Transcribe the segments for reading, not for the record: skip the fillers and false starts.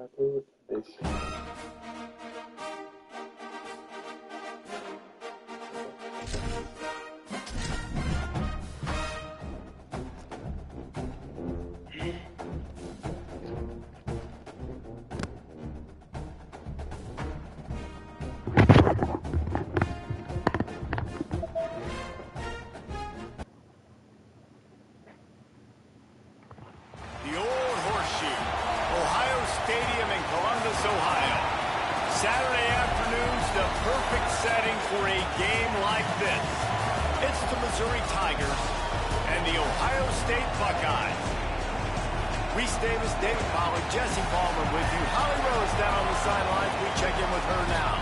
tudo, deixa. Saturday afternoon's the perfect setting for a game like this. It's the Missouri Tigers and the Ohio State Buckeyes. Reese Davis, David Pollard, Jesse Palmer with you. Holly Rose down on the sidelines. We check in with her now.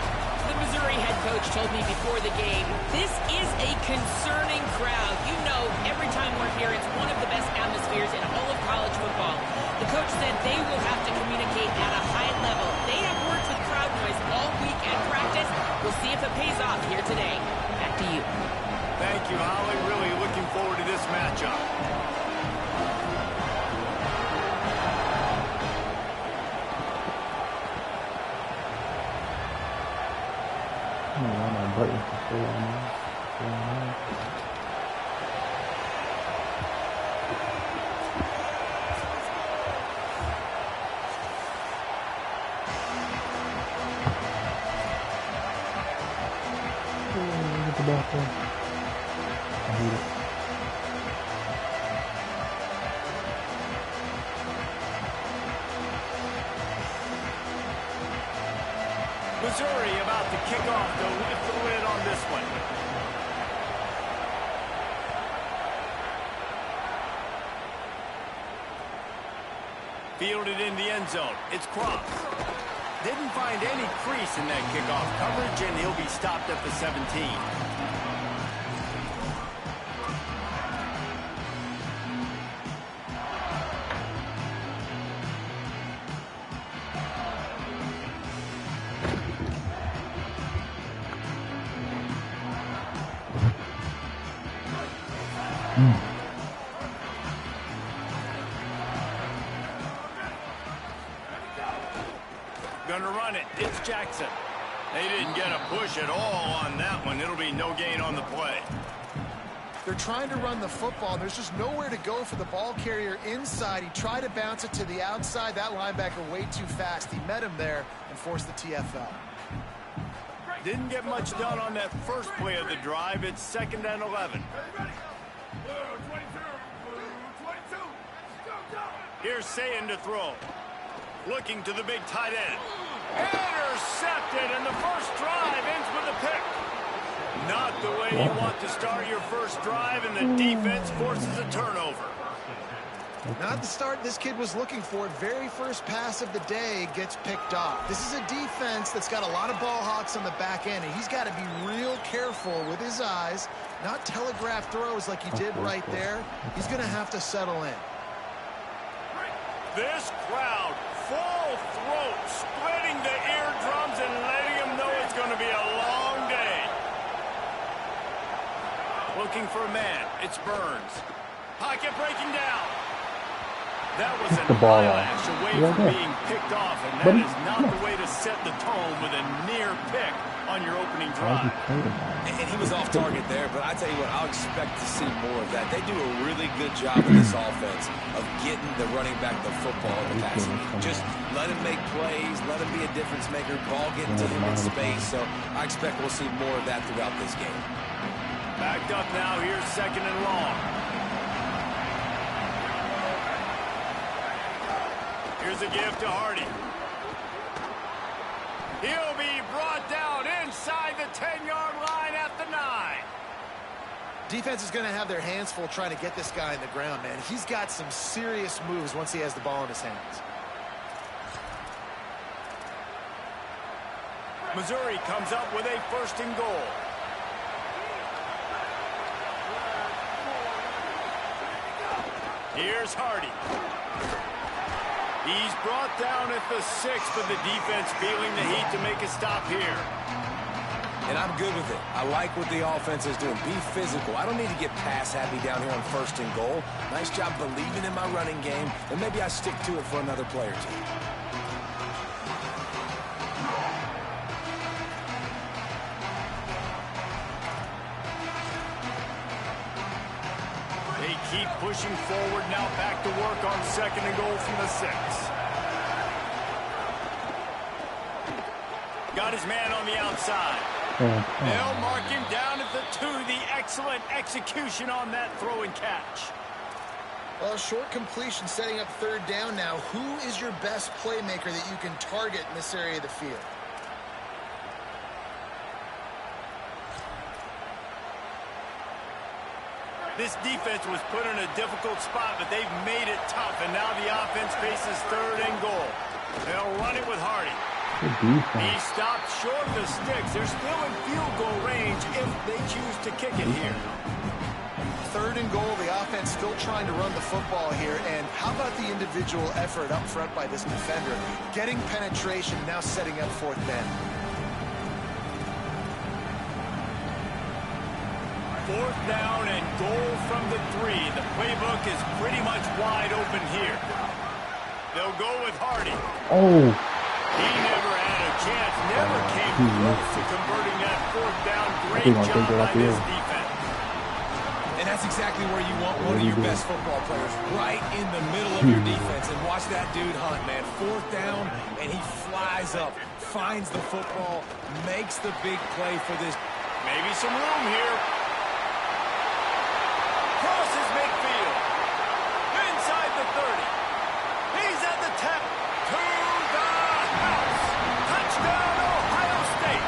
The Missouri head coach told me before the game, this is a concerning crowd. You know, every time we're here, it's one of the best atmospheres in all of college football. The coach said they will have to communicate at a high level. They have worked with crowd noise all week at practice. We'll see if it pays off here today. Back to you. Thank you, Holly. Really looking forward to this matchup. Missouri about to kick off the lift the lid on this one. Fielded in the end zone. It's Cross. Didn't find any crease in that kickoff coverage, and he'll be stopped at the 17. Gonna run it. It's Jackson. They didn't get a push at all on that one. It'll be no gain on the play. They're trying to run the football. There's just nowhere to go for the ball carrier inside. He tried to bounce it to the outside. That linebacker way too fast. He met him there and forced the TFL. Didn't get much done on that first play of the drive. It's 2nd and 11. Here's Sayin to throw. Looking to the big tight end. Intercepted, and the first drive ends with a pick. Not the way you want to start your first drive, and the defense forces a turnover. Not the start this kid was looking for. Very first pass of the day gets picked off. This is a defense that's got a lot of ball hawks on the back end, and he's got to be real careful with his eyes, not telegraph throws like he did right there. He's going to have to settle in. This crowd, full throat, splitting the eardrums and letting them know it's going to be a long day. Looking for a man. It's Burns. Pocket breaking down. That was an eyelash away from being picked off, and that is not the way to set the tone with a near pick on your opening drive. And he was off target there, but I tell you what, I'll expect to see more of that. They do a really good job in this offense of getting the running back the football in the passing game. Just let him make plays, let him be a difference maker, ball getting to him in space. So I expect we'll see more of that throughout this game. Backed up now, here's 2nd and long. Here's a give to Hardy. He'll be brought down inside the 10-yard line at the 9. Defense is going to have their hands full trying to get this guy in the ground, man. He's got some serious moves once he has the ball in his hands. Missouri comes up with a 1st and goal. Here's Hardy. He's brought down at the 6, but the defense feeling the heat to make a stop here. And I'm good with it. I like what the offense is doing. Be physical. I don't need to get pass happy down here on 1st and goal. Nice job believing in my running game, and maybe I stick to it for another play or two. keep pushing forward. Now back to work on 2nd and goal from the 6. Got his man on the outside. They'll mark him down at the 2. The excellent execution on that throw and catch. Well, short completion setting up 3rd down now. Who is your best playmaker that you can target in this area of the field? This defense was put in a difficult spot, but they've made it tough, and now the offense faces 3rd and goal. They'll run it with Hardy. He stopped short of the sticks. They're still in field goal range if they choose to kick it here. 3rd and goal, the offense still trying to run the football here, and how about the individual effort up front by this defender? Getting penetration, now setting up 4th down. 4th down and goal from the 3. The playbook is pretty much wide open here. They'll go with Hardy. He never had a chance, never came close to converting that 4th down. Great job by this defense. And that's exactly where you want one of your best football players, right in the middle of your defense. And watch that dude hunt, man. 4th down, and he flies up, finds the football, makes the big play for this. Maybe some room here. Crosses midfield. Inside the 30. He's at the 10. To the house. Touchdown, Ohio State.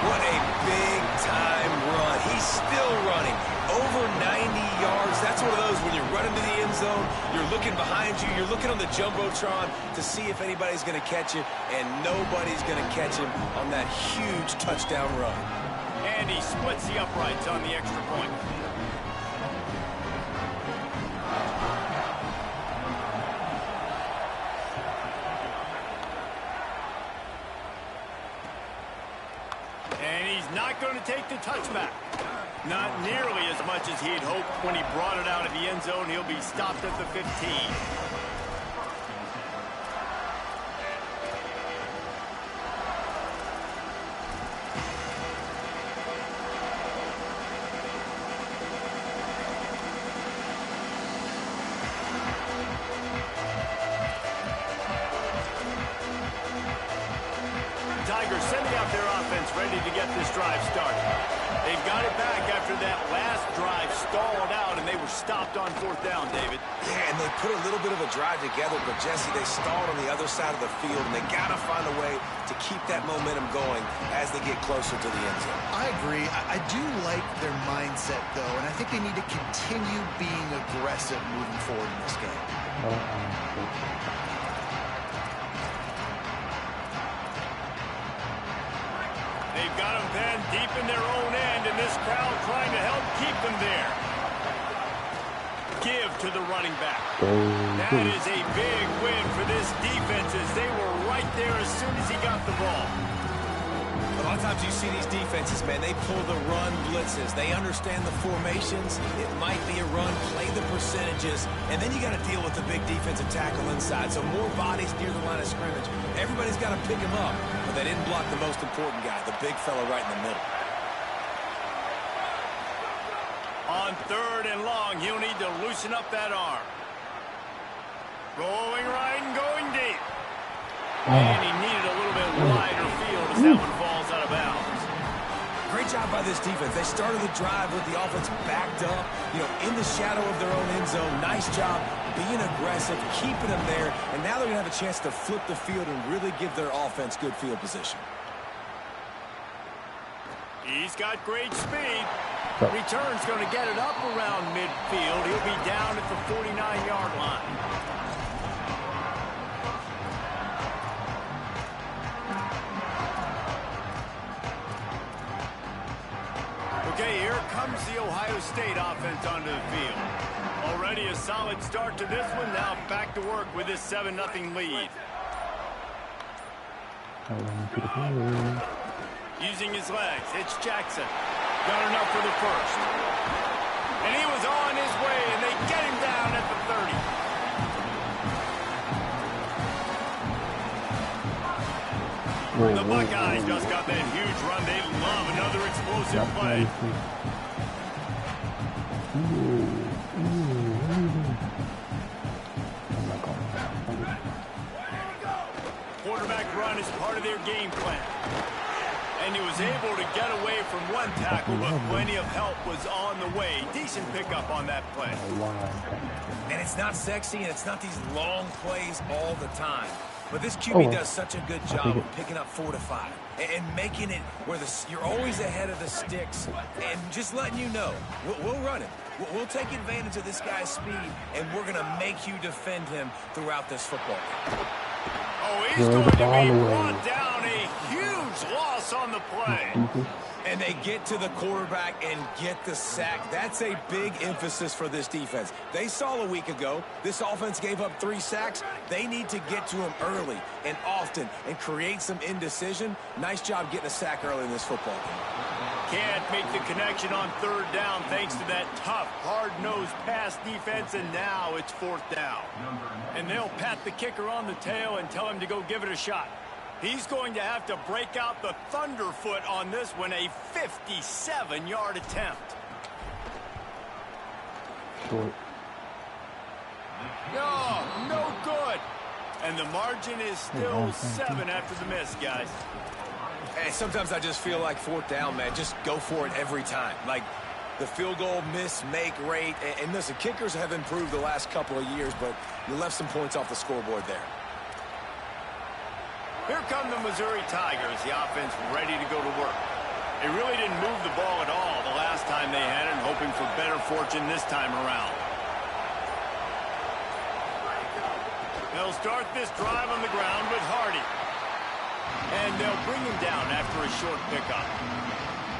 What a big-time run. He's still running. Over 90 yards. That's one of those when you're running to the end zone, you're looking behind you, you're looking on the Jumbotron to see if anybody's going to catch you, and nobody's going to catch him on that huge touchdown run. And he splits the uprights on the extra point. And he's not going to take the touchback. Not nearly as much as he'd hoped when he brought it out of the end zone. He'll be stopped at the 15. Tigers sending out their offense ready to get this drive started. They've got it back after that last drive stalled out, and they were stopped on 4th down, David. Yeah, and they put a little bit of a drive together, but, Jesse, they stalled on the other side of the field, and they got to find a way to keep that momentum going as they get closer to the end zone. I agree. I do like their mindset, though, and I think they need to continue being aggressive moving forward in this game. They've got them then deep in their own end, and this crowd trying to help keep them there. Give to the running back. That is a big win for this defense as they were right there as soon as he got the ball. A lot of times you see these defenses, man, they pull the run blitzes. They understand the formations. It might be a run, play the percentages, and then you got to deal with the big defensive tackle inside. So more bodies near the line of scrimmage. Everybody's got to pick him up, but they didn't block the most important guy, the big fella right in the middle. On 3rd and long, he'll need to loosen up that arm. Rolling right and going deep. And he needed a little bit wider field as that one falls out of bounds. Great job by this defense. They started the drive with the offense backed up, in the shadow of their own end zone. Nice job being aggressive, keeping them there, and now they're going to have a chance to flip the field and really give their offense good field position. He's got great speed. Return's going to get it up around midfield. He'll be down at the 49-yard line. Okay, here comes the Ohio State offense onto the field. Already a solid start to this one. Now back to work with this 7-0 lead. Using his legs, it's Jackson. Got enough for the first. And he was on his way, and they get him down at the 30. The Buckeyes just got that huge run. They love another explosive play. quarterback run is part of their game plan. And he was able to get away from one tackle, but plenty of help was on the way. Decent pickup on that play. And it's not sexy, and it's not these long plays all the time. But this QB does such a good job of picking up 4 to 5 and making it where you're always ahead of the sticks and just letting you know, we'll run it. We'll take advantage of this guy's speed, and we're going to make you defend him throughout this football game. Oh, he's going to be brought down. A huge loss on the play. And they get to the quarterback and get the sack. That's a big emphasis for this defense. They saw a week ago, this offense gave up 3 sacks. They need to get to him early and often and create some indecision. Nice job getting a sack early in this football game. Can't make the connection on 3rd down thanks to that tough, hard-nosed pass defense, and now it's 4th down. And they'll pat the kicker on the tail and tell him to go give it a shot. He's going to have to break out the thunderfoot on this one, a 57-yard attempt. Short. No good. And the margin is still 7 after the miss, guys. Hey, sometimes I just feel like 4th down, man. Just go for it every time. Like the field goal miss-make rate. And listen, kickers have improved the last couple of years, but you left some points off the scoreboard there. Here come the Missouri Tigers, the offense ready to go to work. They really didn't move the ball at all the last time they had it, and hoping for better fortune this time around. They'll start this drive on the ground with Hardy. And they'll bring him down after a short pickup.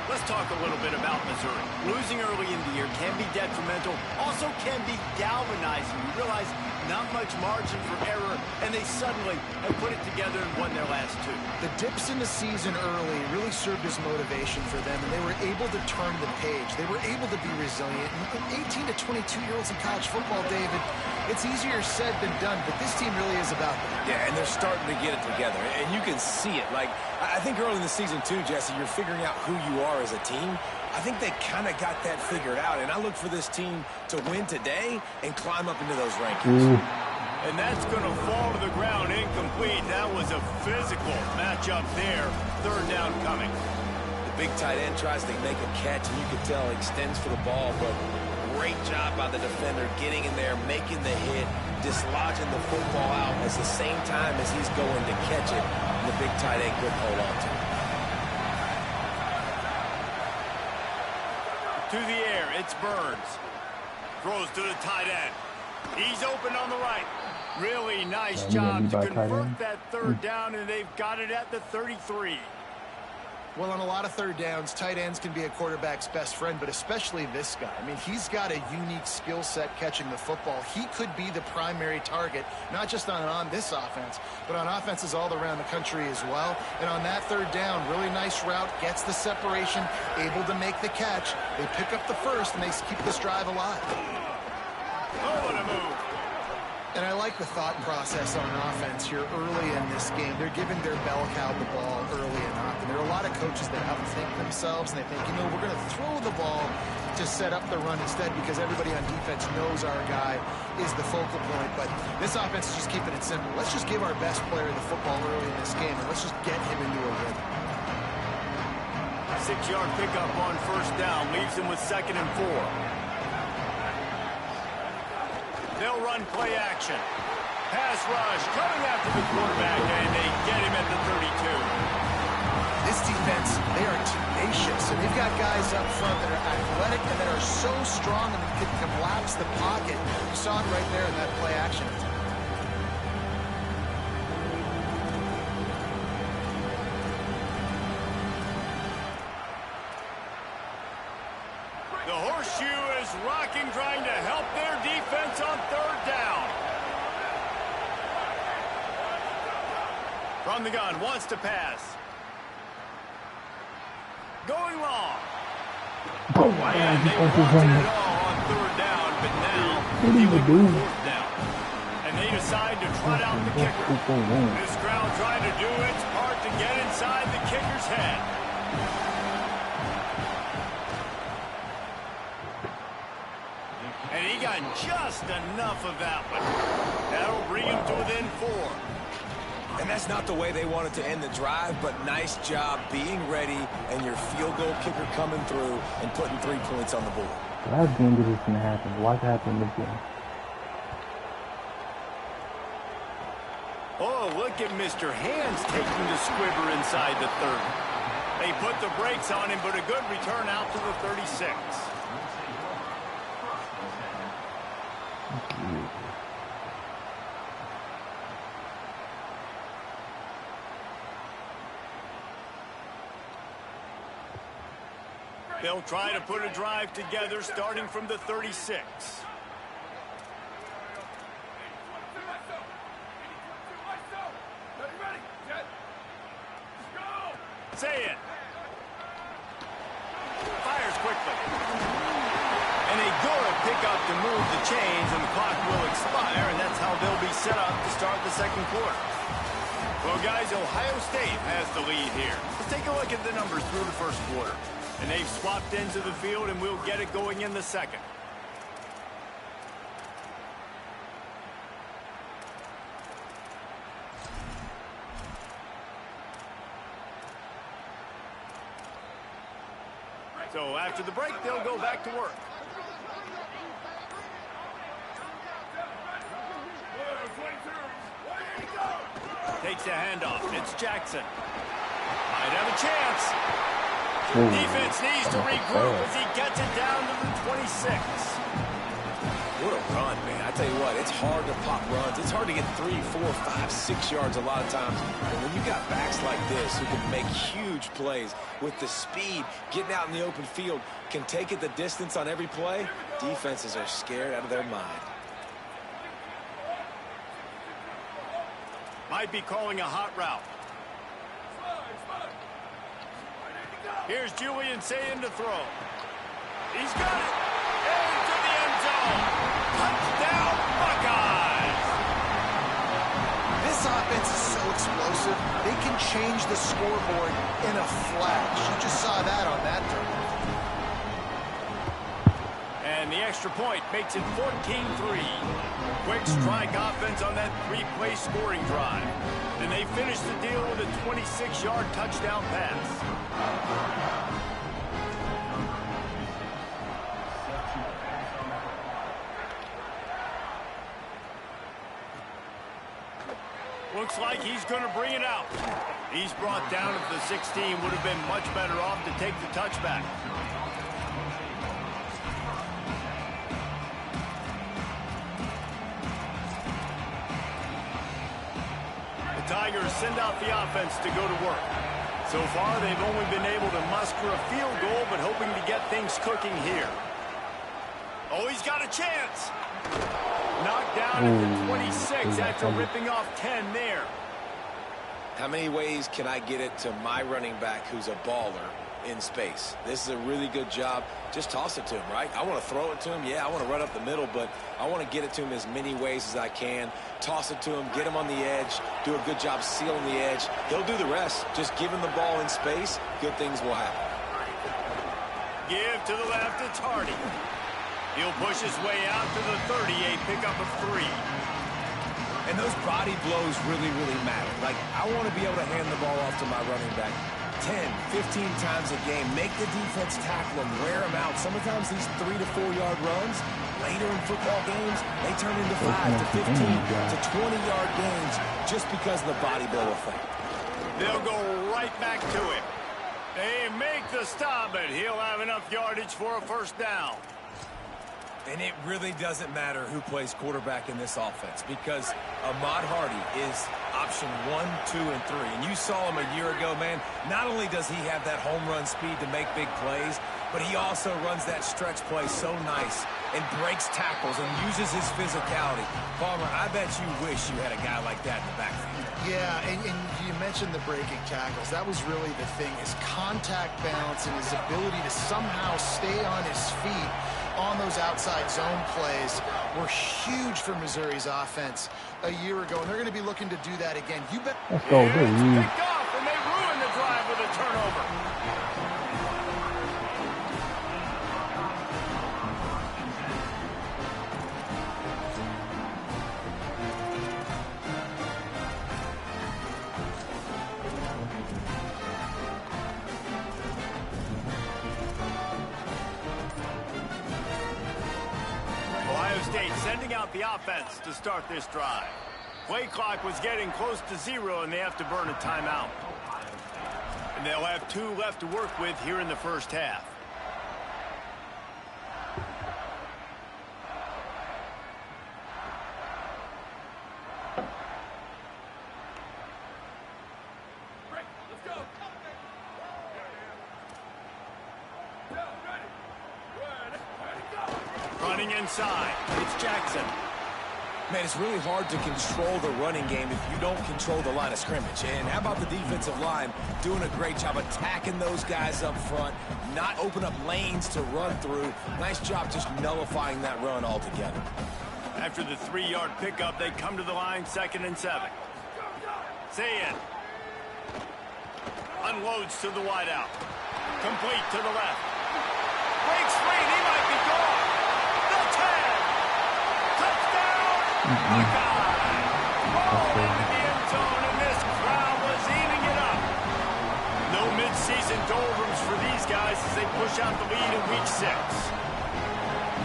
Let's talk a little bit about Missouri. Losing early in the year can be detrimental, also can be galvanizing. You realize not much margin for error, and they suddenly have put it together and won their last 2. The dips in the season early really served as motivation for them, and they were able to turn the page. They were able to be resilient. And 18 to 22-year-olds in college football, David, it's easier said than done, but this team really is about that. Yeah, and they're starting to get it together, and you can see it. Like, I think early in the season, too, Jesse, you're figuring out who you are as a team. I think they kind of got that figured out, and I look for this team to win today and climb up into those rankings. And that's going to fall to the ground incomplete. That was a physical matchup there. 3rd down coming. The big tight end tries to make a catch, and you can tell he extends for the ball, but great job by the defender getting in there, making the hit, dislodging the football out at the same time as he's going to catch it. And the big tight end couldn't hold on to it. To the air, it's Burns. Throws to the tight end. He's open on the right. Really nice job to convert that 3rd down, and they've got it at the 33. Well, on a lot of 3rd downs, tight ends can be a quarterback's best friend, but especially this guy. I mean, he's got a unique skill set catching the football. He could be the primary target, not just on this offense, but on offenses all around the country as well. And on that 3rd down, really nice route, gets the separation, able to make the catch. They pick up the first, and they keep this drive alive. Oh, what a move. And I like the thought process on offense here early in this game. They're giving their bell cow the ball early and often. There are a lot of coaches that outthink themselves, and they think, we're going to throw the ball to set up the run instead because everybody on defense knows our guy is the focal point. But this offense is just keeping it simple. Let's just give our best player the football early in this game, and let's just get him into a rhythm. 6-yard pickup on 1st down leaves him with 2nd and 4. They'll run play action. Pass rush coming after the quarterback, and they get him at the 32. This defense, they are tenacious, and they've got guys up front that are athletic and that are so strong and can collapse the pocket. You saw it right there in that play action. The horseshoe is rocking, trying to help their defense on 3rd down. From the gun, wants to pass. Going long. Oh, wow. And they wanted it all on 3rd down, but now he went for 4th down. And they decide to trot out the kicker. This crowd trying to do its part to get inside the kicker's head. And he got just enough of that one. That'll bring him to within 4. And that's not the way they wanted to end the drive, but nice job being ready and your field goal kicker coming through and putting 3 points on the board. Last game this was going to happen. Watch it happen this game. Oh, look at Mr. Hands taking the squibber inside the 30. They put the brakes on him, but a good return out to the 36. They'll try to put a drive together starting from the 36. Say it. Fires quickly. And a good pickup to move the chains, and the clock will expire, and that's how they'll be set up to start the second quarter. Well, guys, Ohio State has the lead here. Let's take a look at the numbers through the first quarter. And they've swapped into the field, and we'll get it going in the second. So after the break, they'll go back to work. Takes a handoff. It's Jackson. Might have a chance. Defense needs to regroup as he gets it down to the 26. What a run, man. I tell you what, it's hard to pop runs. It's hard to get 3, 4, 5, 6 yards a lot of times. And when you got backs like this who can make huge plays with the speed, getting out in the open field, can take it the distance on every play, defenses are scared out of their mind. Might be calling a hot route. Here's Julian saying to throw. He's got it. Into the end zone. Touchdown, Buckeyes. This offense is so explosive, they can change the scoreboard in a flash. You just saw that on that drive. And the extra point makes it 14-3. Quick strike offense on that 3-play scoring drive. And they finish the deal with a 26-yard touchdown pass. Looks like he's going to bring it out. He's brought down at the 16. Would have been much better off to take the touchback. The Tigers send out the offense to go to work. So far, they've only been able to muster a field goal, but hoping to get things cooking here. Oh, he's got a chance. Knocked down at the 26 after ripping off 10 there. How many ways can I get it to my running back who's a baller in space? This is a really good job. Just toss it to him, right? I want to throw it to him. Yeah, I want to run up the middle, but I want to get it to him as many ways as I can. Toss it to him, get him on the edge, do a good job sealing the edge. He'll do the rest. Just give him the ball in space, good things will happen. Give to the left, it's Hardy. He'll push his way out to the 38, pick up a 3. And those body blows really, really matter. Like, I want to be able to hand the ball off to my running back 10, 15 times a game. Make the defense tackle him, wear him out. Sometimes these 3 to 4 yard runs, later in football games, they turn into 5 to 15 to 20-yard games just because of the body blow effect. They'll go right back to it. They make the stop, but he'll have enough yardage for a first down. And it really doesn't matter who plays quarterback in this offense because Ahmad Hardy is option 1, 2, and 3. And you saw him a year ago, man. Not only does he have that home run speed to make big plays, but he also runs that stretch play so nice and breaks tackles and uses his physicality. Palmer, I bet you wish you had a guy like that in the backfield. Yeah, and you mentioned the breaking tackles. That was really the thing. His contact balance and his ability to somehow stay on his feet on those outside zone plays were huge for Missouri's offense a year ago, and they're going to be looking to do that again. You bet. Let's go, It's picked off, and they ruin the drive with a turnover. State sending out the offense to start this drive. Play clock was getting close to 0, and they have to burn a timeout. And they'll have 2 left to work with here in the first half. Running inside, it's Jackson. Man, it's really hard to control the running game if you don't control the line of scrimmage. And how about the defensive line doing a great job attacking those guys up front, not open up lanes to run through. Nice job just nullifying that run altogether. After the 3-yard pickup, they come to the line 2nd and 7. Sayin unloads to the wideout. Complete to the left. Breaks free, he might be gone. The 10. Touchdown, Buckeye. Oh, into the end zone, and this crowd was eating it up. No mid-season doldrums for these guys as they push out the lead in week 6.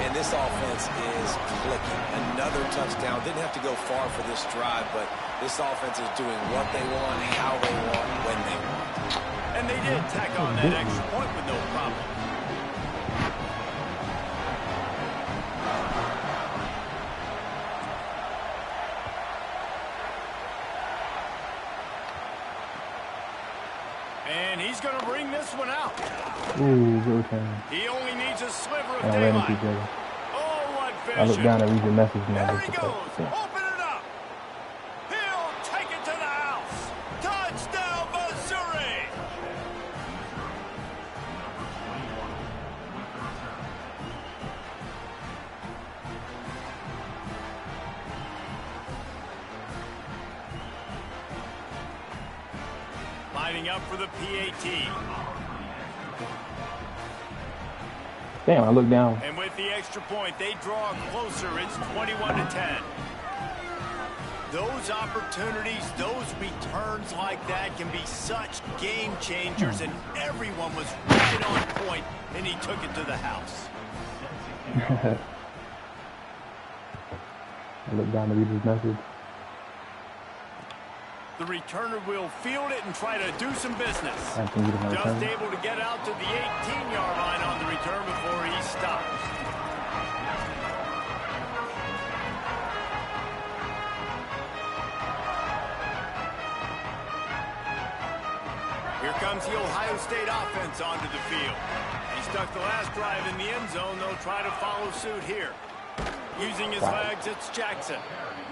And this offense is clicking. Another touchdown. Didn't have to go far for this drive, but this offense is doing what they want, how they want, when they want. And they did tack on that extra point with no problem. And he's going to bring this one out. Ooh, good time. He only needs a sliver of I ran into daylight. each other. Oh, what vision. I looked down and read the message and I There just he goes. Open it up. He'll take it to the house. Touchdown, Missouri. Lining up for the PAT. Damn, I looked down. And with the extra point, they draw closer. It's 21-10. Those opportunities, those returns like that can be such game changers, and everyone was right on point, and he took it to the house. I looked down to read his message. The returner will field it and try to do some business. I think he Just able to get out to the 18-yard line on the return before he stops. Here comes the Ohio State offense onto the field. He stuck the last drive in the end zone. They'll try to follow suit here. Using his legs, it's Jackson.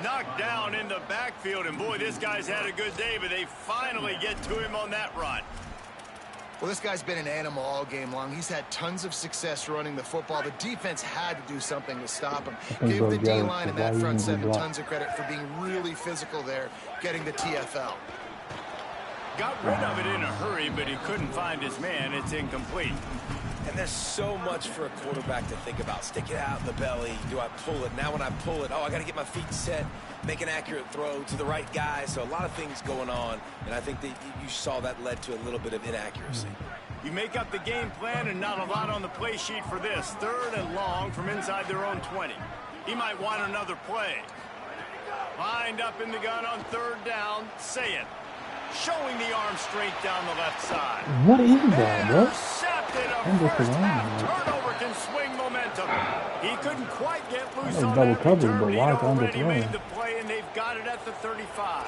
Knocked down in the backfield, and boy, this guy's had a good day, but they finally get to him on that run. Well, this guy's been an animal all game long. He's had tons of success running the football. The defense had to do something to stop him. Give the D-line and that front seven tons of credit for being really physical there, getting the TFL. Got rid of it in a hurry, but he couldn't find his man. It's incomplete. And there's so much for a quarterback to think about. Stick it out in the belly. Do I pull it? Now when I pull it, oh, I got to get my feet set, make an accurate throw to the right guy. So a lot of things going on, and I think that you saw that led to a little bit of inaccuracy. You make up the game plan and not a lot on the play sheet for this. 3rd and long from inside their own 20. He might want another play. Lined up in the gun on 3rd down, Sayin. Showing the arm straight down the left side. What is that, bro? Intercepted. A first half turnover can swing momentum. He couldn't quite get loose on double that coverage, return, but but he'd why is it already underthrown? made the play, and they've got it at the 35.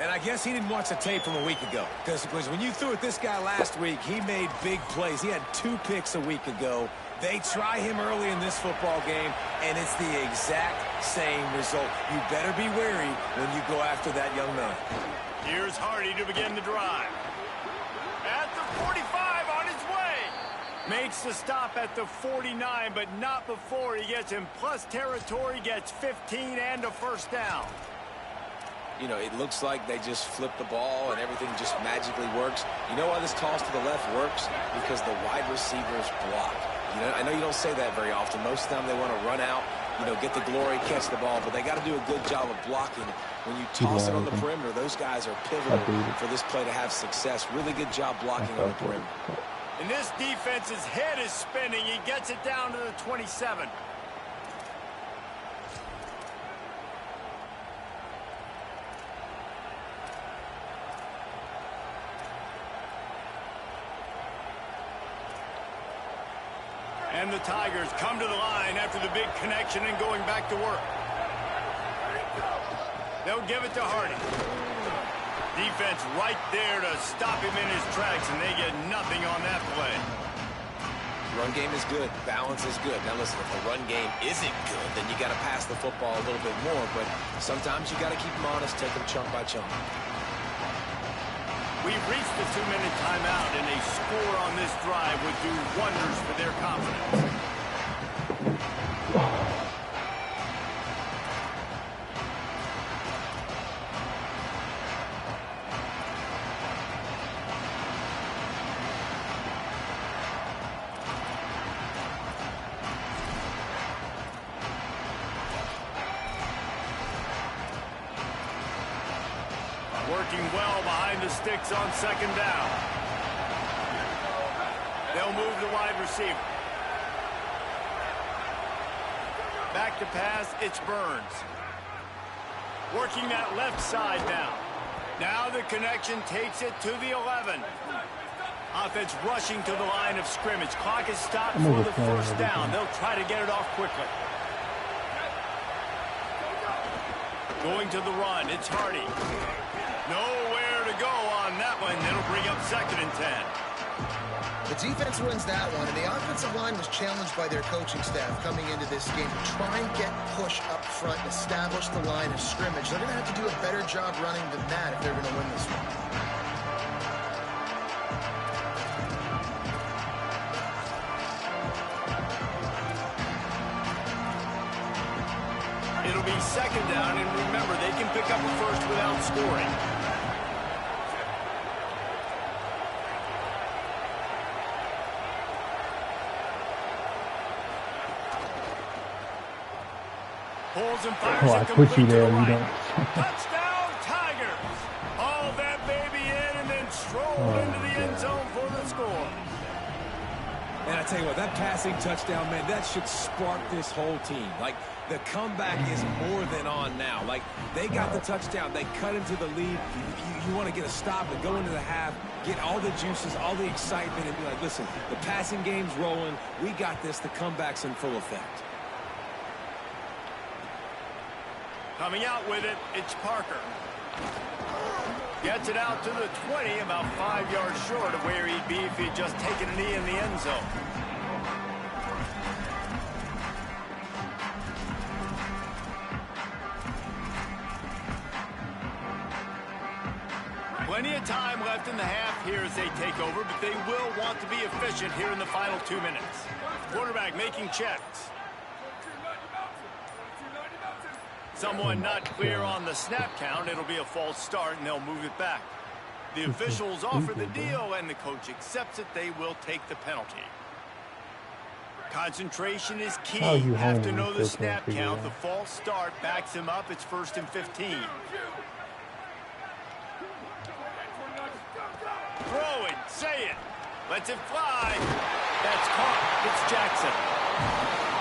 And I guess he didn't watch the tape from a week ago. Because when you threw at this guy last week, he made big plays. He had 2 picks a week ago. They try him early in this football game, and it's the exact same result. You better be wary when you go after that young man. Here's Hardy to begin the drive. At the 45 on his way. Makes the stop at the 49, but not before he gets in plus territory, gets 15 and a first down. You know, it looks like they just flip the ball and everything just magically works. You know why this toss to the left works? Because the wide receivers block. You know, I know you don't say that very often. Most of the time they want to run out, you know, get the glory, catch the ball, but they got to do a good job of blocking. When you toss it on the perimeter, those guys are pivotal for this play to have success. Really good job blocking on the perimeter. And this defense's head is spinning. He gets it down to the 27. And the Tigers come to the line after the big connection and going back to work. They'll give it to Hardy. Defense right there to stop him in his tracks, and they get nothing on that play. Run game is good. Balance is good. Now listen, if the run game isn't good, then you got to pass the football a little bit more. But sometimes you got to keep them honest, take them chunk by chunk. We've reached the 2-minute timeout, and a score on this drive would do wonders for their confidence. Working well behind the sticks on second down. They'll move the wide receiver. Back to pass, it's Burns. Working that left side now. Now the connection takes it to the 11. Offense rushing to the line of scrimmage. Clock is stopped for the first down. They'll try to get it off quickly. Going to the run, it's Hardy. Nowhere to go on that one. It'll bring up 2nd and 10. The defense wins that one, and the offensive line was challenged by their coaching staff coming into this game to try and get push up front and establish the line of scrimmage. They're going to have to do a better job running than that if they're going to win this one. It'll be 2nd down, and remember, they can pick up a first without scoring. Pulls and fires I put you there. You don't. Touchdown, Tigers! Haul that baby in and then stroll into the end zone for the score. And I tell you what, that passing touchdown, man, that should spark this whole team. Like, the comeback is more than on now. Like, they got the touchdown. They cut into the lead. You want to get a stop and go into the half, get all the juices, all the excitement, and be like, listen, the passing game's rolling. We got this. The comeback's in full effect. Coming out with it, it's Parker. Gets it out to the 20, about 5 yards short of where he'd be if he'd just taken a knee in the end zone. Plenty of time left in the half here as they take over, but they will want to be efficient here in the final 2 minutes. Quarterback making checks. Someone not clear on the snap count. It'll be a false start, and they'll move it back. The officials offer the deal, and the coach accepts it. They will take the penalty. Concentration is key. You have to know the snap count. The false start backs him up. It's 1st and 15. Throw it, say it. Lets it fly. That's caught. It's Jackson.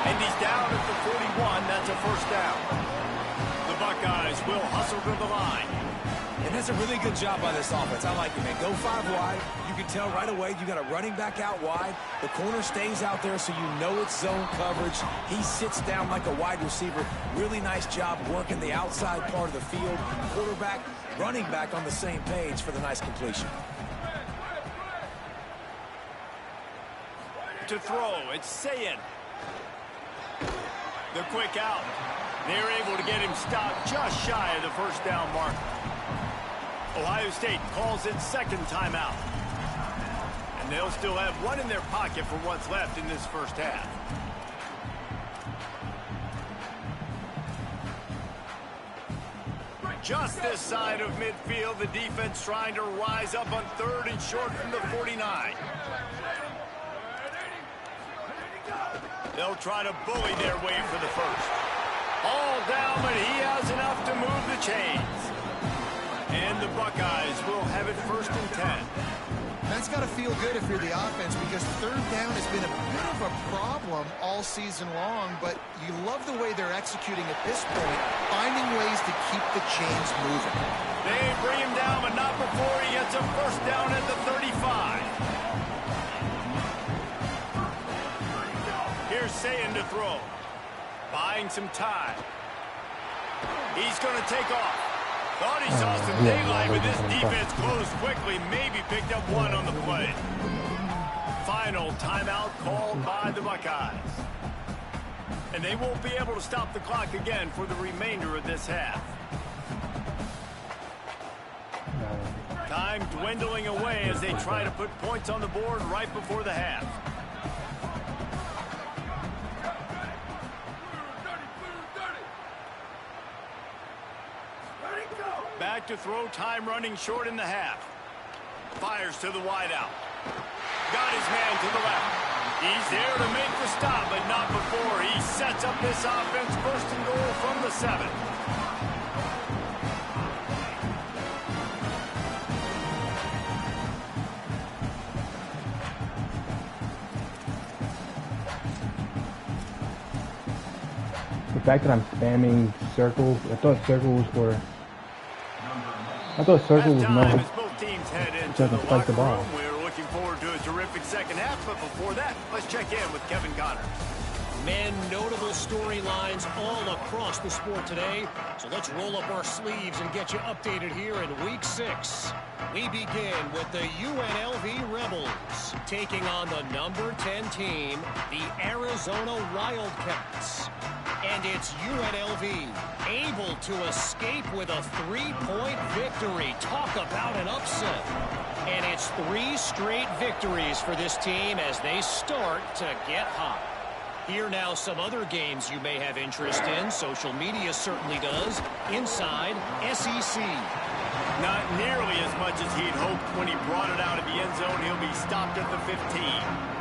And he's down at the 41. That's a 1st down. Buckeyes will hustle to the line. And that's a really good job by this offense. I like it, man. Go 5 wide. You can tell right away you got a running back out wide. The corner stays out there so you know it's zone coverage. He sits down like a wide receiver. Really nice job working the outside part of the field. Quarterback, running back on the same page for the nice completion. To throw, it's Sayin. The quick out. They're able to get him stopped just shy of the 1st down mark. Ohio State calls its 2nd timeout. And they'll still have one in their pocket for what's left in this 1st half. Just this side of midfield, the defense trying to rise up on 3rd and short from the 49. They'll try to bully their way for the 1st. All down, but he has enough to move the chains. And the Buckeyes will have it 1st and 10. That's got to feel good if you're the offense, because 3rd down has been a bit of a problem all season long, but you love the way they're executing at this point, finding ways to keep the chains moving. They bring him down, but not before he gets a 1st down at the 35. Here's saying to throw. Buying some time. He's going to take off. Thought he saw some daylight, but this defense closed quickly. Maybe picked up one on the play. Final timeout called by the Buckeyes. And they won't be able to stop the clock again for the remainder of this half. Time dwindling away as they try to put points on the board right before the half. Back to throw, time running short in the half. Fires to the wideout. Got his man to the left. He's there to make the stop, but not before he sets up this offense. First and goal from the 7. The fact that I'm spamming circles, I thought circles was no. As both teams head into the spike the ball. room, we're looking forward to a terrific second half, but before that, let's check in with Kevin Connors. Men, notable storylines all across the sport today. So let's roll up our sleeves and get you updated here in Week 6. We begin with the UNLV Rebels taking on the number 10 team, the Arizona Wildcats. And it's UNLV able to escape with a 3-point victory. Talk about an upset. And it's 3 straight victories for this team as they start to get hot. Here now some other games you may have interest in. Social media certainly does. Inside SEC. Not nearly as much as he'd hoped when he brought it out of the end zone. He'll be stopped at the 15.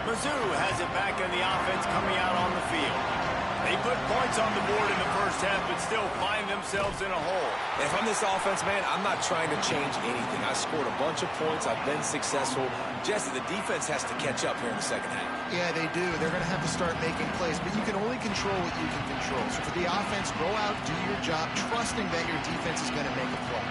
Mizzou has it back in the offense coming out on the field. They put points on the board in the first half, but still find themselves in a hole. If I'm this offense, man, I'm not trying to change anything. I scored a bunch of points. I've been successful. Jesse, the defense has to catch up here in the second half. Yeah, they do. They're going to have to start making plays, but you can only control what you can control. So for the offense, go out, do your job, trusting that your defense is going to make a play.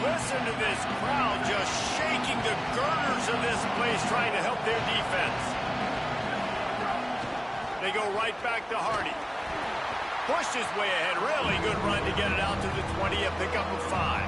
Listen to this crowd just shaking the girders of this place, trying to help their defense. They go right back to Hardy. Pushed his way ahead. Really good run to get it out to the 20, a pickup of 5.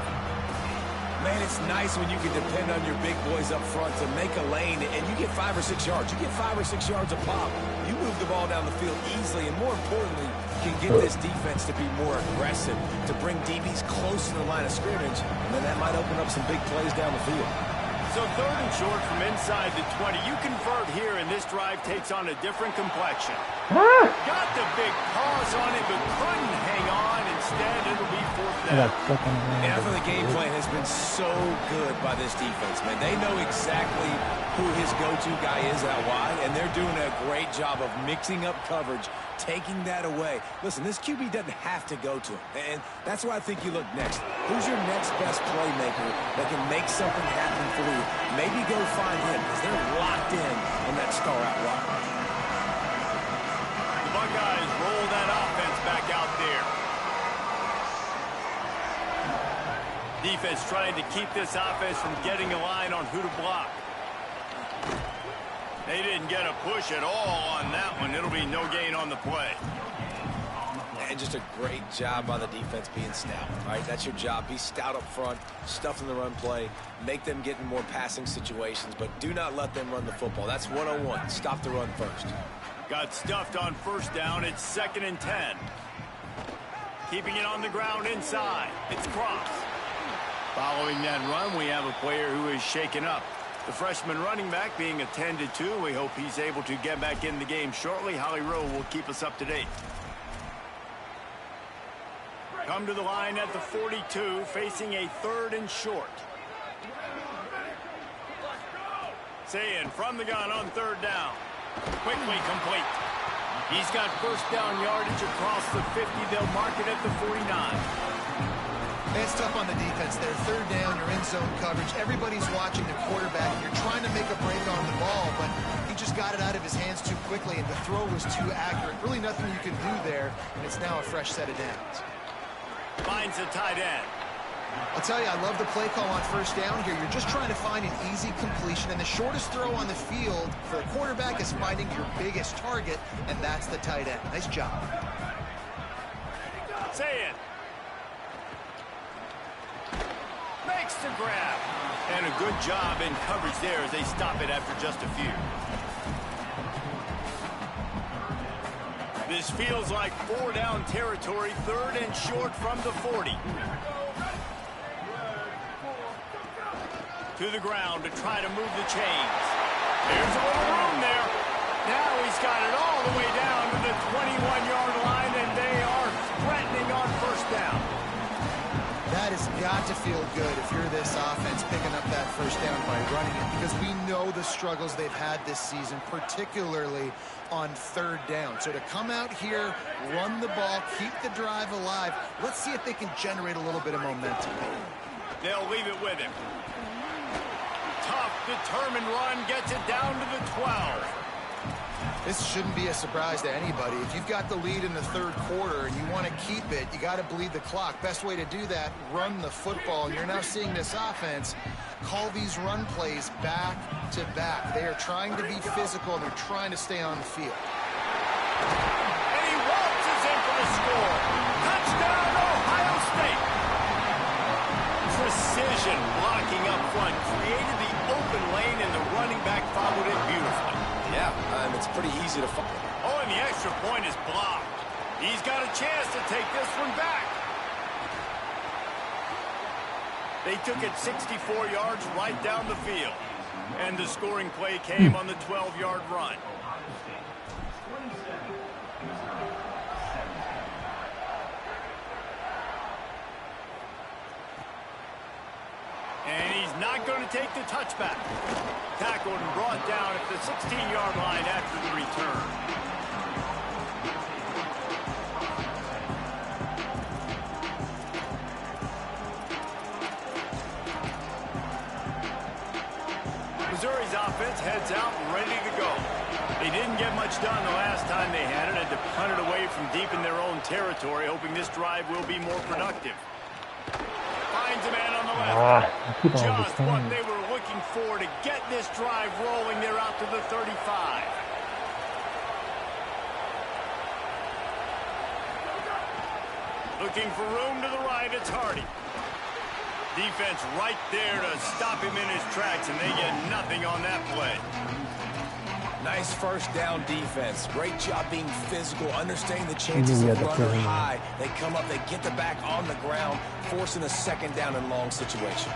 Man, it's nice when you can depend on your big boys up front to make a lane, and you get 5 or 6 yards. You get 5 or 6 yards a pop. You move the ball down the field easily, and more importantly, can get this defense to be more aggressive, to bring DBs close to the line of scrimmage, and then that might open up some big plays down the field. So 3rd and short from inside the 20. You convert here, and this drive takes on a different complexion. Got the big pause on it, but couldn't hang on. Instead, it'll be 4th down. And I think the game plan has been so good by this defense, man. They know exactly who his go-to guy is out wide, and they're doing a great job of mixing up coverage, taking that away. Listen, this QB doesn't have to go to him, and that's where I think you look next. Who's your next best playmaker that can make something happen for you? Maybe go find him, because they're locked in on that star out wide. The Buckeyes roll that offense back out there. Defense trying to keep this offense from getting a line on who to block. They didn't get a push at all on that one. It'll be no gain on the play. And just a great job by the defense being stout, right? That's your job. Be stout up front, stuff in the run play, make them get in more passing situations, but do not let them run the football. That's 101. Stop the run first. Got stuffed on 1st down. It's 2nd and 10. Keeping it on the ground inside. It's Cross. Following that run, we have a player who is shaken up. The freshman running back being attended to. We hope he's able to get back in the game shortly. Holly Rowe will keep us up to date. Come to the line at the 42, facing a 3rd and short. Saying from the gun on third down. Quickly complete. He's got first down yardage across the 50. They'll mark it at the 49. It's tough on the defense there. Third down, you're in zone coverage. Everybody's watching the quarterback. You're trying to make a break on the ball, but he just got it out of his hands too quickly, and the throw was too accurate. Really nothing you can do there, and it's now a fresh set of downs. Finds the tight end. I'll tell you, I love the play call on first down here. You're just trying to find an easy completion, and the shortest throw on the field for a quarterback is finding your biggest target, and that's the tight end. Nice job. Say it. Makes the grab. And a good job in coverage there as they stop it after just a few. This feels like 4-down territory, third and short from the 40. To the ground to try to move the chains. There's a little room there. Now he's got it all the way down to the 21-yard line, and they are threatening on first down. That has got to feel good if you're this offense picking up that first down by running it, because we know the struggles they've had this season, particularly on third down. So to come out here, run the ball, keep the drive alive, let's see if they can generate a little bit of momentum. They'll leave it with him. Tough, determined run, gets it down to the 12. This shouldn't be a surprise to anybody. If you've got the lead in the third quarter and you want to keep it, you got to bleed the clock. Best way to do that, run the football. And you're now seeing this offense call these run plays back to back. They are trying to be physical, and they're trying to stay on the field. And he waltzes in for the score. Touchdown, Ohio State. Precision blocking up front created the open lane, and the running back followed it beautifully. Yeah, it's pretty easy to follow. Oh, and the extra point is blocked. He's got a chance to take this one back. They took it 64 yards right down the field. And the scoring play came on the 12-yard run. And he's not going to take the touchback. Tackled and brought down at the 16-yard line after the return. Missouri's offense heads out ready to go. They didn't get much done the last time they had it, had to punt it away from deep in their own territory, hoping this drive will be more productive. Finds a man on the left. Just what they were looking for to get this drive rolling. They're out to the 35. Looking for room to the right, it's Hardy. Defense right there to stop him in his tracks, and they get nothing on that play. Nice first down defense. Great job being physical, understanding the chances of runner high. They come up, they get the back on the ground, forcing a second down and long situation.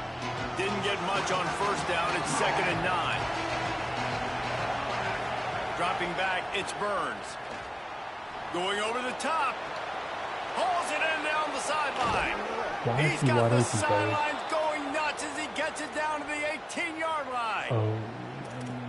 Didn't get much on first down. It's 2nd and 9. Dropping back, it's Burns. Going over the top. Hauls it in down the sideline. He's got the sidelines going nuts as he gets it down to the 18-yard line.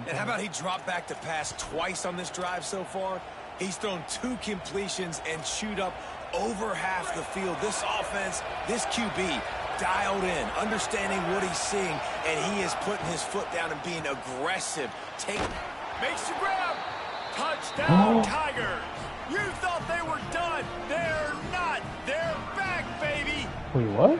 And how about he dropped back to pass twice on this drive so far? He's thrown 2 completions and chewed up over half the field. This offense, this QB, dialed in, understanding what he's seeing, and he is putting his foot down and being aggressive. Makes the grab. Touchdown, Tigers. You thought they were done. They're not. They're back, baby. Wait, what?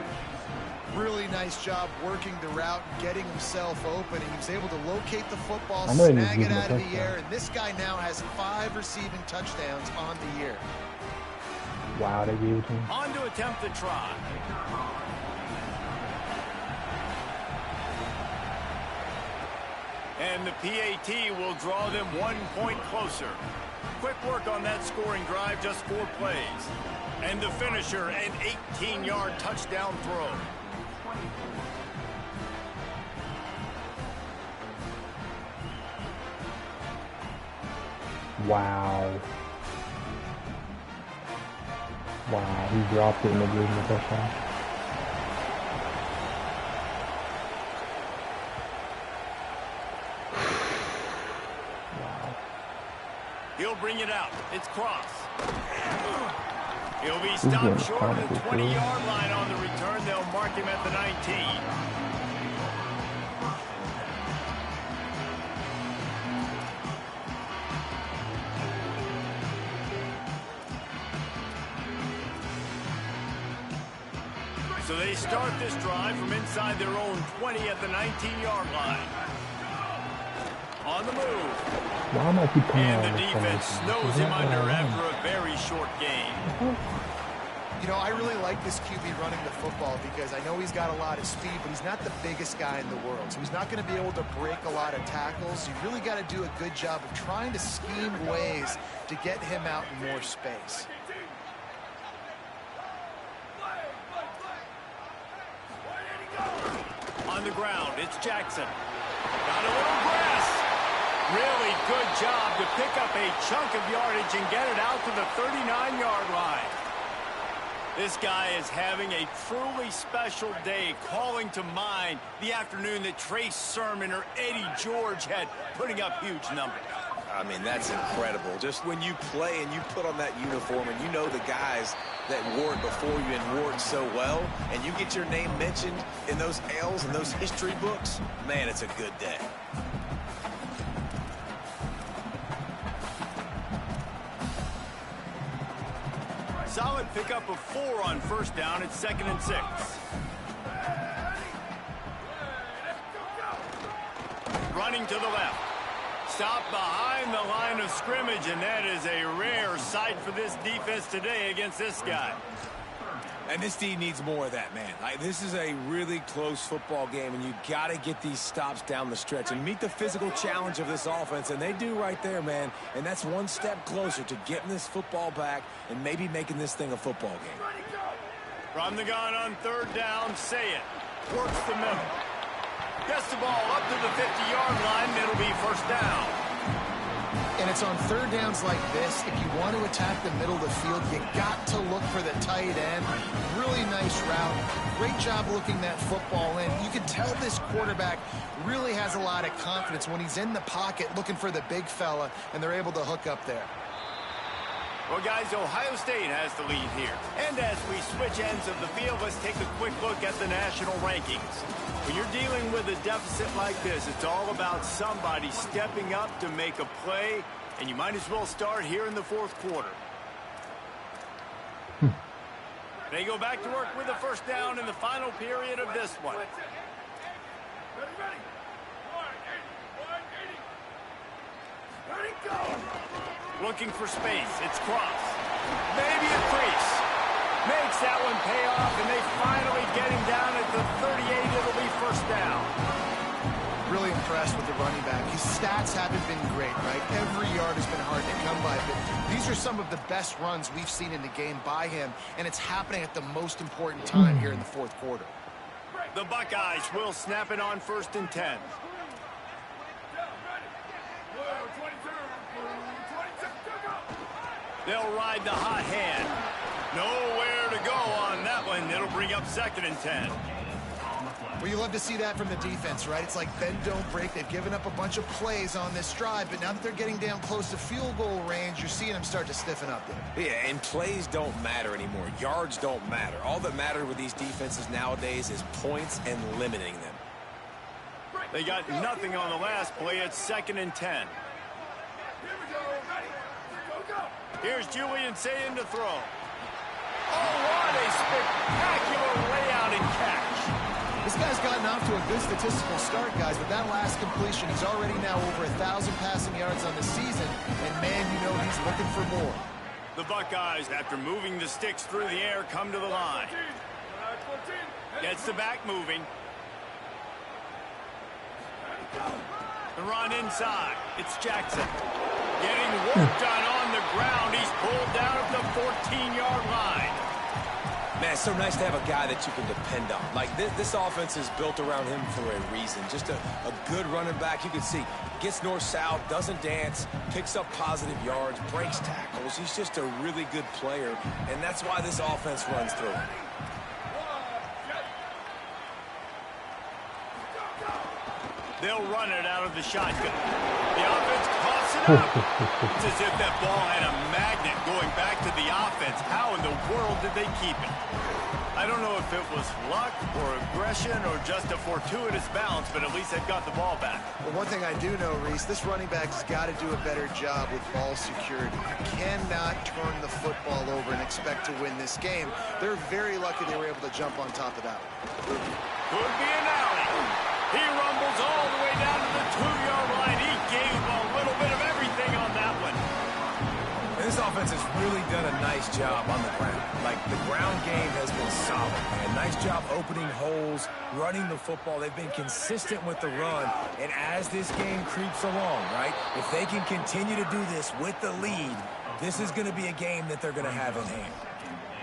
Really nice job working the route and getting himself open. He was able to locate the football, I know he snag was it out of the touchdown. air, and this guy now has 5 receiving touchdowns on the year. Wow, they gave it to him. On to attempt the try. And the PAT will draw them 1 point closer. Quick work on that scoring drive, just 4 plays. And the finisher, an 18-yard touchdown throw. Wow. Wow, he dropped it and they gave him a touchdown. He'll bring it out. It's cross. He'll be stopped short of the 20-yard line on the return. They'll mark him at the 19. So they start this drive from inside their own 20 at the 19-yard line. On the move. Why am I keep coming And on the this defense side? snows him under after a very short gain. You know, I really like this QB running the football because I know he's got a lot of speed, but he's not the biggest guy in the world. So he's not going to be able to break a lot of tackles. You really got to do a good job of trying to scheme ways to get him out in more space. On the ground, it's Jackson. Got a little grass. Really good job to pick up a chunk of yardage and get it out to the 39-yard line. This guy is having a truly special day, calling to mind the afternoon that Trace Sermon or Eddie George had, putting up huge numbers. I mean, that's incredible. Just when you play and you put on that uniform and you know the guys that wore it before you and wore it so well, and you get your name mentioned in those L's and those history books, man, it's a good day. Solid pickup of 4 on first down. It's 2nd and 6. Running to the left. Stopped behind the line of scrimmage, and that is a rare sight for this defense today against this guy. And this team needs more of that, man. This is a really close football game, and you got to get these stops down the stretch and meet the physical challenge of this offense, and they do right there, man. And that's one step closer to getting this football back and maybe making this thing a football game. From the gun on 3rd down, say it. Works the middle. Gets the ball up to the 50-yard line. It'll be first down. And it's on 3rd downs like this. If you want to attack the middle of the field, you got to look for the tight end. Really nice route. Great job looking that football in. You can tell this quarterback really has a lot of confidence when he's in the pocket looking for the big fella, and they're able to hook up there. Well, guys, Ohio State has the lead here. And as we switch ends of the field, let's take a quick look at the national rankings. When you're dealing with a deficit like this, it's all about somebody stepping up to make a play, and you might as well start here in the 4th quarter. They go back to work with the first down in the final period of this one. Looking for space. It's cross. Maybe a crease. Makes that one pay off, and they finally get him down at the 38. It'll be first down. Really impressed with the running back. His stats haven't been great, right? Every yard has been hard to come by, but these are some of the best runs we've seen in the game by him, and it's happening at the most important time here in the 4th quarter. The Buckeyes will snap it on 1st and 10. They'll ride the hot hand. Nowhere to go on that one. It'll bring up 2nd and 10. Well, you love to see that from the defense, right? It's like bend, don't break. They've given up a bunch of plays on this drive, but now that they're getting down close to field goal range, you're seeing them start to stiffen up there. Yeah, and plays don't matter anymore. Yards don't matter. All that matters with these defenses nowadays is points and limiting them. They got nothing on the last play. It's 2nd and 10. Here's Julian Sayin to throw. Oh, what a spectacular layout and catch. This guy's gotten off to a good statistical start, guys, but that last completion, he's already now over 1,000 passing yards on the season, and man, you know he's looking for more. The Buckeyes, after moving the sticks through the air, come to the line. Gets the back moving. The run inside. It's Jackson. Getting work done on the ground. He's pulled down at the 14-yard line. Man, it's so nice to have a guy that you can depend on. Like, this offense is built around him for a reason. Just a good running back. You can see, gets north-south, doesn't dance, picks up positive yards, breaks tackles. He's just a really good player, and that's why this offense runs through him. They'll run it out of the shotgun. The offense costs Listen up. It's as if that ball had a magnet going back to the offense. How in the world did they keep it? I don't know if it was luck or aggression or just a fortuitous bounce, but at least they've got the ball back. Well, one thing I do know, Reese, this running back's got to do a better job with ball security. You cannot turn the football over and expect to win this game. They're very lucky they were able to jump on top of that. Could be an alley. He rumbles all the way down to the 2-yard line. He gave a little bit of everything on that one. This offense has really done a nice job on the ground. Like, the ground game has been solid, man. Nice job opening holes, running the football. They've been consistent with the run. And as this game creeps along, right, if they can continue to do this with the lead, this is going to be a game that they're going to have in hand.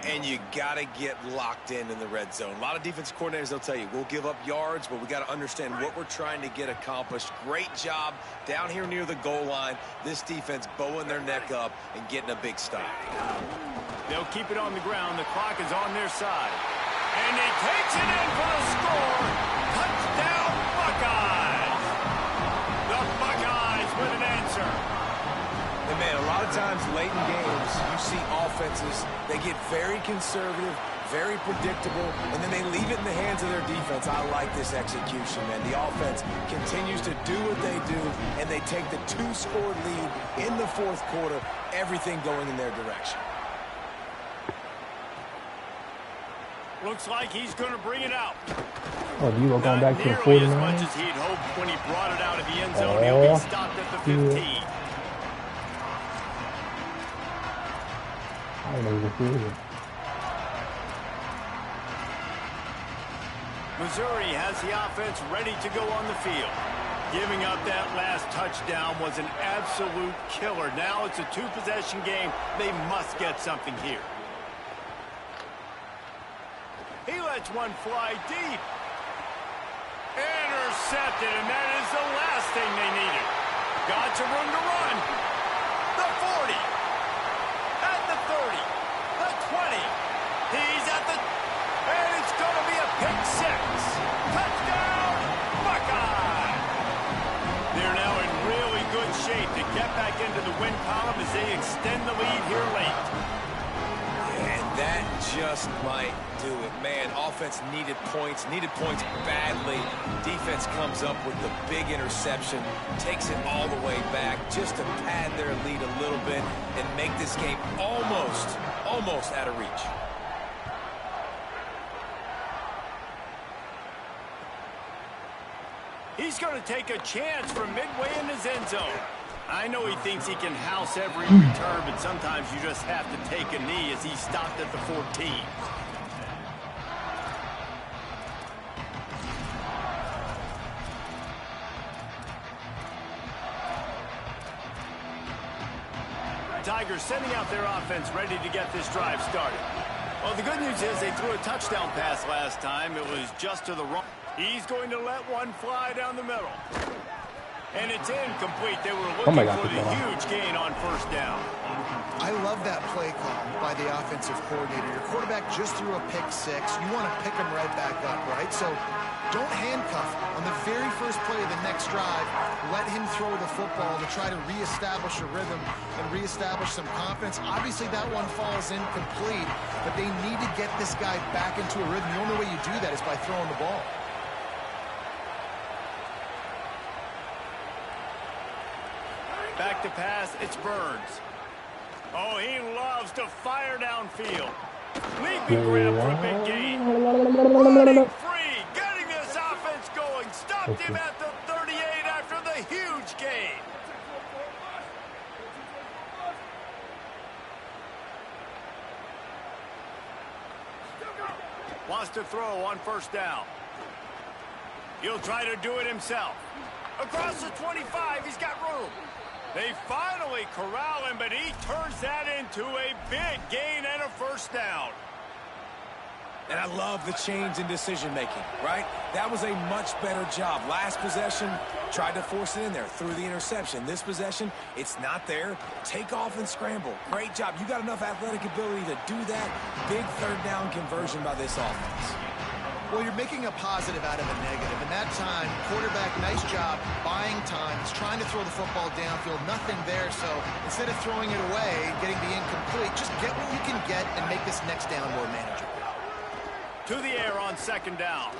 And you got to get locked in the red zone. A lot of defense coordinators, they'll tell you, we'll give up yards, but we got to understand what we're trying to get accomplished. Great job down here near the goal line. This defense bowing their neck up and getting a big stop. They'll keep it on the ground. The clock is on their side. And he takes it in for the score. Touchdown, Buckeyes. The Buckeyes with an answer. And man, a lot of times late in games, you see offenses, they get very conservative, very predictable, and then they leave it in the hands of their defense. I like this execution, man. The offense continues to do what they do, and they take the 2-score lead in the fourth quarter, everything going in their direction. Looks like he's going to bring it out. Oh, you are going back to the Not 49? nearly as much as he'd hoped when he brought it out of the end zone. He'll be stopped at the 15. I don't know if it is. Missouri has the offense ready to go on the field. Giving up that last touchdown was an absolute killer. Now it's a 2-possession game. They must get something here. He lets one fly deep. Intercepted, and that is the last thing they needed. Got some room to run. The 40. At the 30. The 20. He's at the... And it's going to be a pick 6. Touchdown, Buckeye. They're now in really good shape to get back into the win column as they extend the lead here late. And that just might do it. Man, offense needed points badly. Defense comes up with the big interception, takes it all the way back just to pad their lead a little bit and make this game almost out of reach. He's going to take a chance from midway in his end zone. I know he thinks he can house every return, but sometimes you just have to take a knee as he stopped at the 14. Tigers sending out their offense ready to get this drive started. Well, the good news is they threw a touchdown pass last time. It was just to the wrong. He's going to let one fly down the middle. And it's incomplete. They were looking for the huge gain on first down. I love that play call by the offensive coordinator. Your quarterback just threw a pick 6. You want to pick him right back up, right? So don't handcuff him. On the very first play of the next drive, let him throw the football to try to reestablish a rhythm and reestablish some confidence. Obviously, that one falls incomplete, but they need to get this guy back into a rhythm. The only way you do that is by throwing the ball. Back to pass, it's Burns. Oh, he loves to fire downfield. Leaping grab for a big gain. Running free, getting this offense going. Stopped him at the 38 after the huge gain. Wants to throw on first down. He'll try to do it himself. Across the 25, he's got room. They finally corral him, but he turns that into a big gain and a first down. And I love the change in decision-making, right? That was a much better job. Last possession, tried to force it in there, threw the interception. This possession, it's not there. Take off and scramble. Great job. You got enough athletic ability to do that. Big third down conversion by this offense. Well, you're making a positive out of a negative. And that time, quarterback, nice job buying time. He's trying to throw the football downfield. Nothing there. So instead of throwing it away and getting the incomplete, just get what you can get and make this next down more manageable. To the air on second down.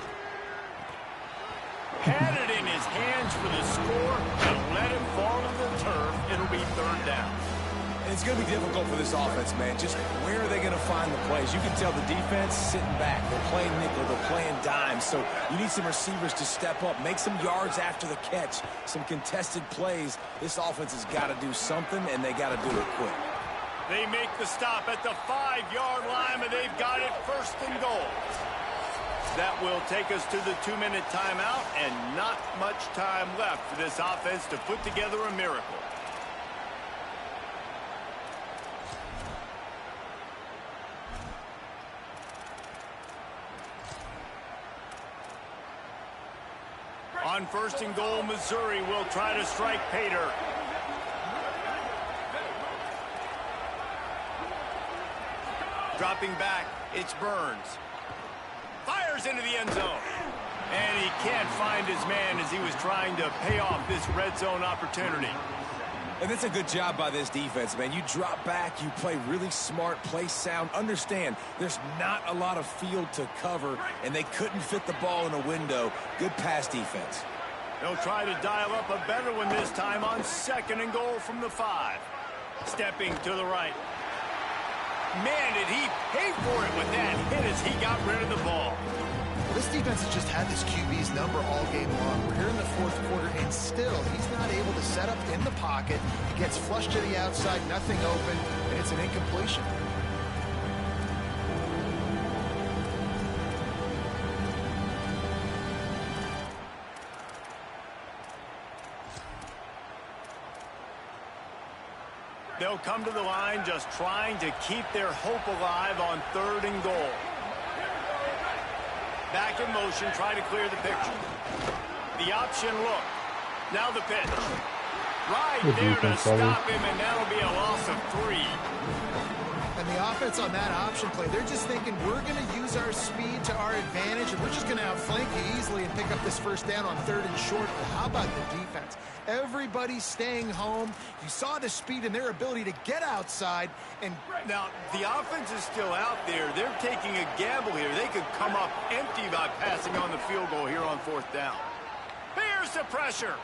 Had it in his hands for the score and let it fall to the turf. It'll be third down. It's going to be difficult for this offense, man. Just where are they going to find the plays? You can tell the defense sitting back. They're playing nickel. They're playing dime. So you need some receivers to step up, make some yards after the catch, some contested plays. This offense has got to do something, and they got to do it quick. They make the stop at the 5-yard line, and they've got it first and goal. That will take us to the 2-minute timeout, and not much time left for this offense to put together a miracle. On first and goal, Missouri will try to strike Pater. Dropping back, it's Burns. Fires into the end zone. And he can't find his man as he was trying to pay off this red zone opportunity. And that's a good job by this defense, man. You drop back, you play really smart, play sound. Understand, there's not a lot of field to cover, and they couldn't fit the ball in a window. Good pass defense. They'll try to dial up a better one this time on second and goal from the 5. Stepping to the right. Man, did he pay for it with that hit as he got rid of the ball. Well, this defense has just had this QB's number all game long. We're here in the fourth quarter, and still he's not able to set up in the pocket. He gets flushed to the outside, nothing open, and it's an incompletion. They'll come to the line just trying to keep their hope alive on third and goal. Back in motion, try to clear the picture. The option look. Now the pitch. Right there to stop him, and that'll be a loss of 3. And the offense on that option play, they're just thinking we're going to use our speed to our advantage, and we're just going to outflank you easily and pick up this first down on third and short. But how about the defense? Everybody's staying home. You saw the speed and their ability to get outside. And now the offense is still out there. They're taking a gamble here. They could come up empty by passing on the field goal here on fourth down. Here's the pressure.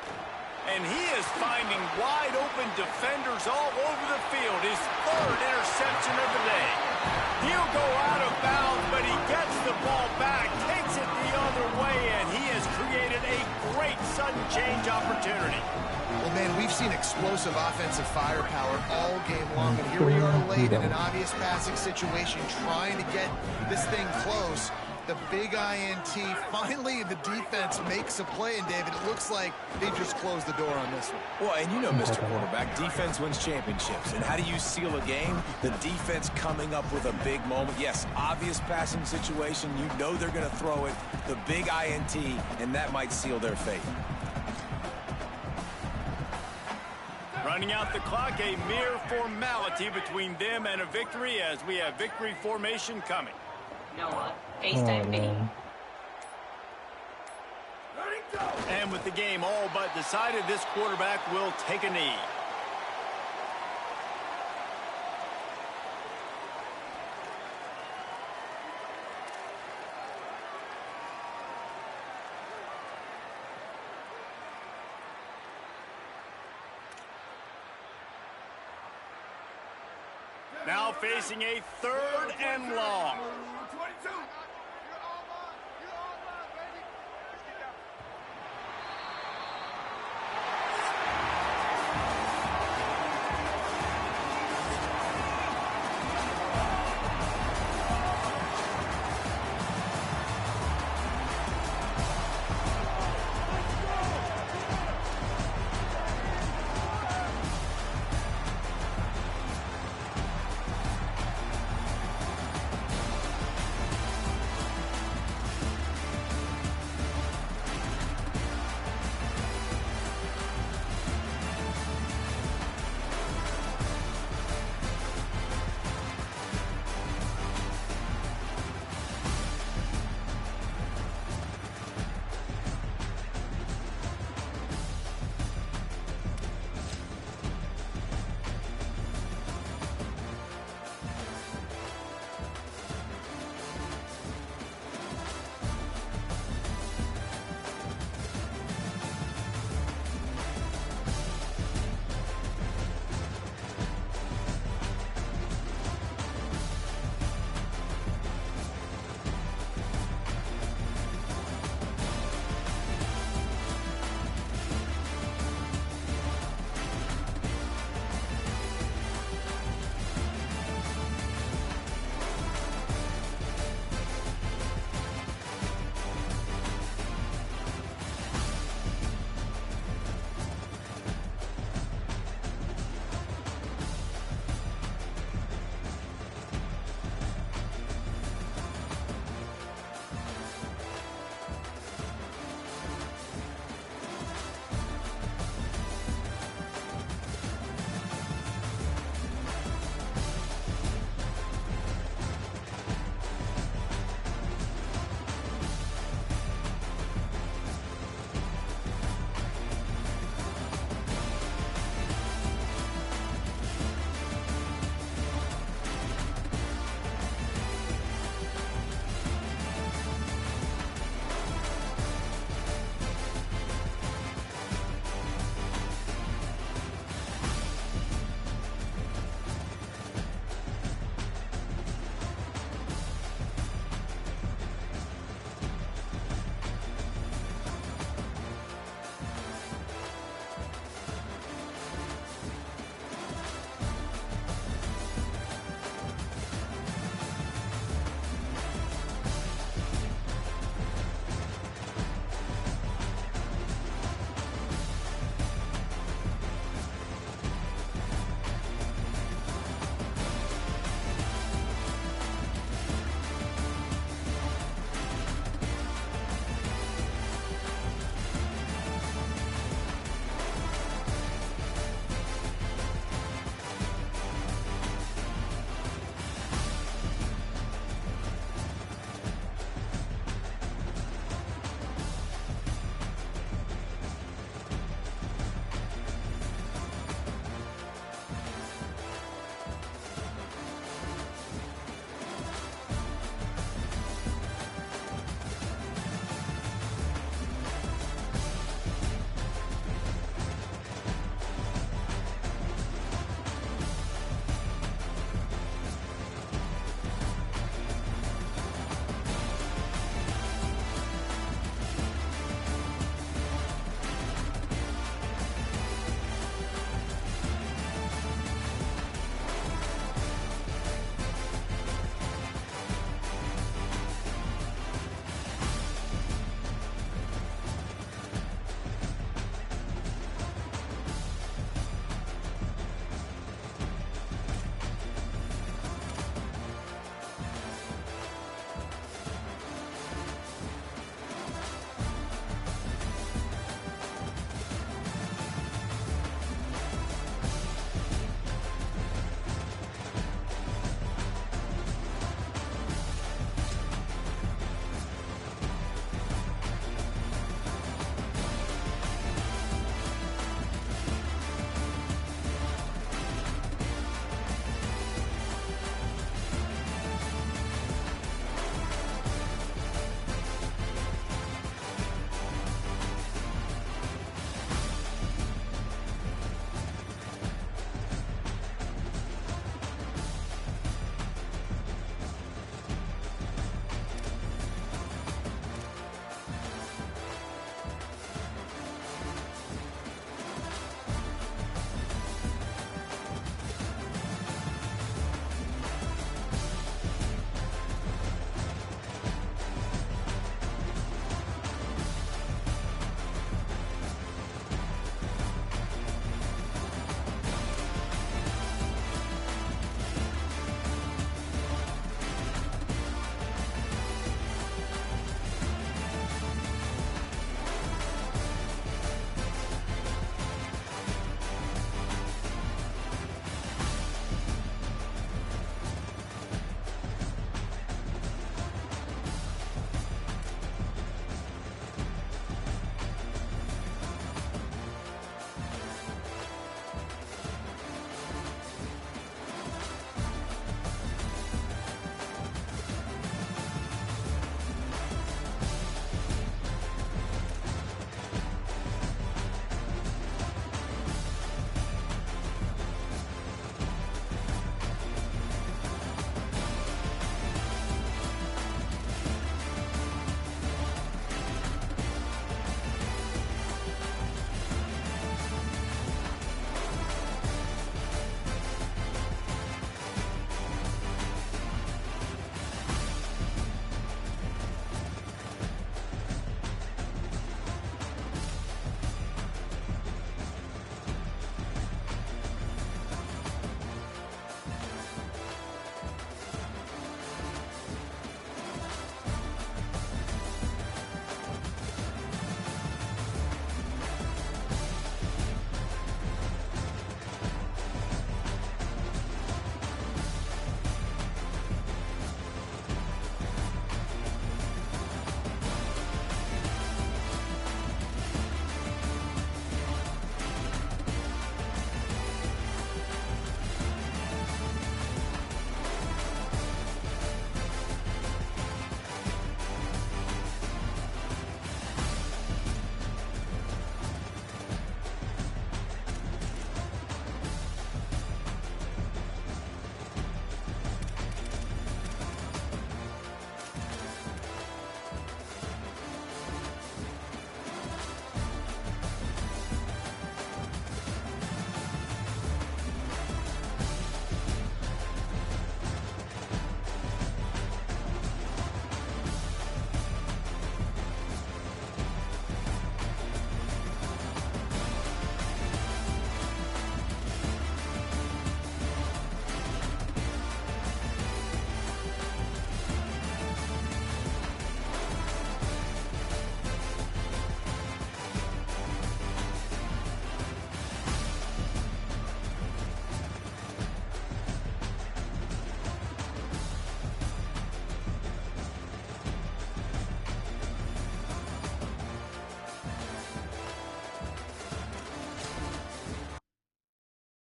And he is finding wide-open defenders all over the field. His third interception of the day. He'll go out of bounds, but he gets the ball back, takes it the other way, and he has created a great sudden change opportunity. Well, man, we've seen explosive offensive firepower all game long, and here we are late in an obvious passing situation trying to get this thing close. The big INT, finally the defense makes a play, and David, it looks like they just closed the door on this one. Well, and you know, Mr. Quarterback, defense wins championships. And how do you seal a game? The defense coming up with a big moment. Yes, obvious passing situation. You know they're going to throw it. The big INT, and that might seal their fate. Running out the clock, a mere formality between them and a victory as we have victory formation coming. Noah, FaceTime me. And with the game all but decided, this quarterback will take a knee. Now facing a third and long.